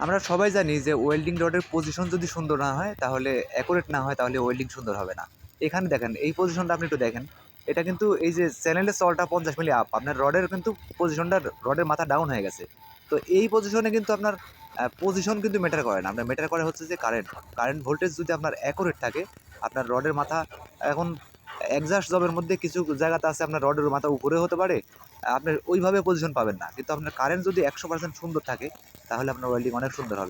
আমরা সবাই জানি যে ওয়েল্ডিং রডের পজিশন যদি সুন্দর না হয় তাহলে অ্যাকুরেট না হয় তাহলে ওয়েল্ডিং সুন্দর হবে না। এখানে দেখেন এই পজিশনটা আপনি একটু দেখেন। এটা কিন্তু এই যে চ্যানেলের সলটা 50 মিলি আপ, আপনার রডের কিন্তু পজিশনটা রডের মাথা ডাউন হয়ে গেছে। তো এই পজিশনে কিন্তু আপনার পজিশন কিন্তু ম্যাটার করে না। আপনার ম্যাটার করে হচ্ছে যে কারেন্ট ভোল্টেজ যদি আপনার অ্যাকুরেট থাকে, আপনার রডের মাথা এখন এক্সাস্ট জবের মধ্যে কিছু জায়গাতে আছে আপনার রডের মাথা উপরে হতে পারে, আপনার ওইভাবে পজিশন পাবেন না। কিন্তু আপনার কারেন্ট যদি 100% সুন্দর থাকে তাহলে আপনার ওয়েল্ডিং অনেক সুন্দর হবে।